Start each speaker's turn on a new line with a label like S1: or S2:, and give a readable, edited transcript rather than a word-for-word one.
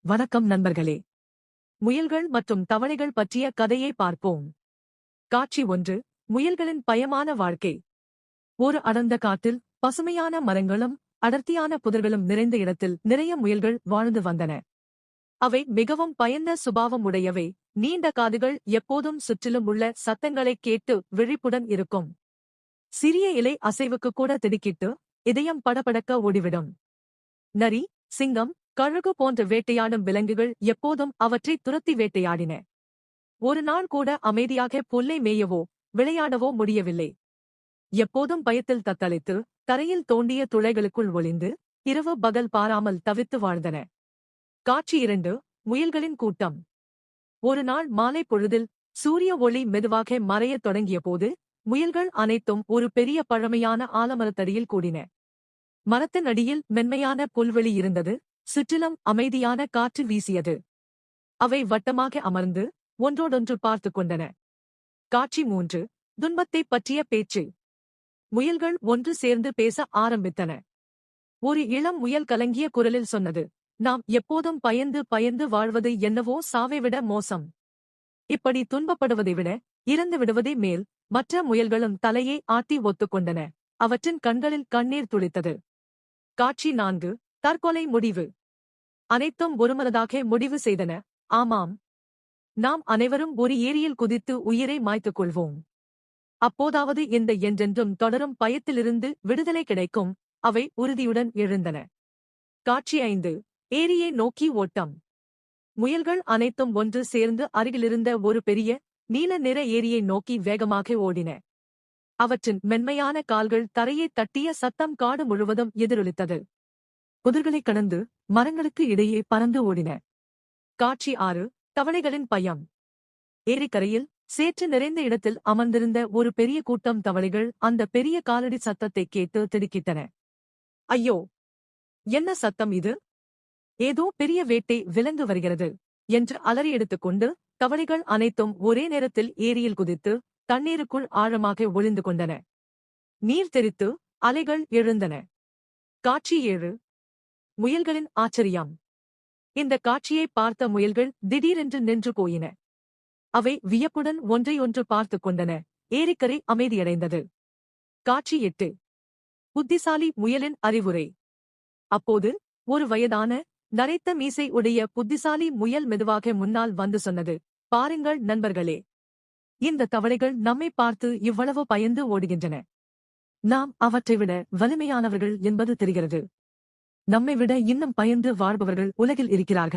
S1: வணக்கம் நண்பர்களே. முயல்கள் மற்றும் தவளைகள் பற்றிய கதையை பார்ப்போம். காட்சி 1. முயல்களின் பயமான வாழ்க்கை. ஒரு அடர்ந்த காட்டில் பசுமையான மரங்களும் அடர்த்தியான புதர்களும் நிறைந்த இடத்தில் நிறைய முயல்கள் வாழ்ந்து வந்தன. அவை மிகவும் பயந்த சுபாவம் உடையவை. நீண்ட காதுகள் எப்போதும் சுற்றிலும் உள்ள சத்தங்களைக் கேட்டு விழிப்புடன் இருக்கும். சிறிய இலை அசைவுக்கு கூட திடுக்கிட்டு இதயம் படபடக்க ஓடிவிடும். நரி, சிங்கம், கழுகு போன்ற வேட்டையாடும் விலங்குகள் எப்போதும் அவற்றை துரத்தி வேட்டையாடின. ஒரு நாள் கூட அமைதியாக புல்லை மேயவோ விளையாடவோ முடியவில்லை. எப்போதும் பயத்தில் தத்தளித்து தரையில் தோண்டிய துளைகளுக்குள் ஒளிந்து இரவு பகல் பாராமல் தவித்து வாழ்ந்தன. காட்சி 2. முயல்களின் கூட்டம். ஒரு நாள் மாலை பொழுதில் சூரிய ஒளி மெதுவாக மறையத் தொடங்கியபோது முயல்கள் அனைத்தும் ஒரு பெரிய பழமையான ஆலமரத்தடியில் கூடின. மரத்தின் அடியில் மென்மையான புல்வெளி இருந்தது. சுற்றிலும் அமைதியான காற்று வீசியது. அவை வட்டமாக அமர்ந்து ஒன்றோடொன்று பார்த்துக் கொண்டன. காட்சி 3. துன்பத்தைப் பற்றிய பேச்சு. முயல்கள் ஒன்று சேர்ந்து பேச ஆரம்பித்தன. ஒரு இளம் முயல் கலங்கிய குரலில் சொன்னது, நாம் எப்போதும் பயந்து பயந்து வாழ்வது என்னவோ சாவை விட மோசம். இப்படி துன்பப்படுவதை விட இறந்து விடுவதே மேல். மற்ற முயல்களும் தலையை ஆட்டி ஒத்துக்கொண்டன. அவற்றின் கண்களில் கண்ணீர் துளித்தது. காட்சி 4. தற்கொலை முடிவு. அனைத்தும் ஒருமனதாக முடிவு செய்தன. ஆமாம், நாம் அனைவரும் ஒரு ஏரியில் குதித்து உயிரை மாய்த்துக் கொள்வோம். அப்போதாவது இந்த என்றென்றும் தொடரும் பயத்திலிருந்து விடுதலை கிடைக்கும். அவை உறுதியுடன் எழுந்தன. காட்சி 5. ஏரியை நோக்கி ஓட்டம். முயல்கள் அனைத்தும் ஒன்று சேர்ந்து அருகிலிருந்த ஒரு பெரிய நீல நிற ஏரியை நோக்கி வேகமாக ஓடின. அவற்றின் மென்மையான கால்கள் தரையை தட்டிய சத்தம் காடு முழுவதும் எதிரொலித்தது. புதர்களைக் கடந்து மரங்களுக்கு இடையே பறந்து ஓடின. காட்சி 6. தவளைகளின் பயம். ஏரிக்கரையில் சேற்று நிறைந்த இடத்தில் அமர்ந்திருந்த ஒரு பெரிய கூட்டம் தவளைகள் அந்த பெரிய காலடி சத்தத்தை கேட்டு திடுக்கிட்டன. ஐயோ, என்ன சத்தம் இது? ஏதோ பெரிய வேட்டை விலங்கு வருகிறது என்று அலறி எடுத்துக்கொண்டு தவளைகள் அனைத்தும் ஒரே நேரத்தில் ஏரியில் குதித்து தண்ணீருக்குள் ஆழமாக ஒளிந்து கொண்டன. நீர் தெறித்து அலைகள் எழுந்தன. காட்சி 7. முயல்களின் ஆச்சரியம். இந்த காட்சியை பார்த்த முயல்கள் திடீரென்று நின்று போயின. அவை வியப்புடன் ஒன்றையொன்று பார்த்துக் கொண்டன. ஏரிக்கரை அமைதியடைந்தது. காட்சி 8. புத்திசாலி முயலின் அறிவுரை. அப்போது ஒரு வயதான நரைத்த மீசை உடைய புத்திசாலி முயல் மெதுவாக முன்னால் வந்து சொன்னது, பாருங்கள் நண்பர்களே, இந்த தவளைகள் நம்மை பார்த்து இவ்வளவு பயந்து ஓடுகின்றன. நாம் அவற்றை விட வலிமையானவர்கள் என்பது தெரிகிறது. நம்மை விட இன்னும் பயந்து வாழ்பவர்கள் உலகில் இருக்கிறார்கள்.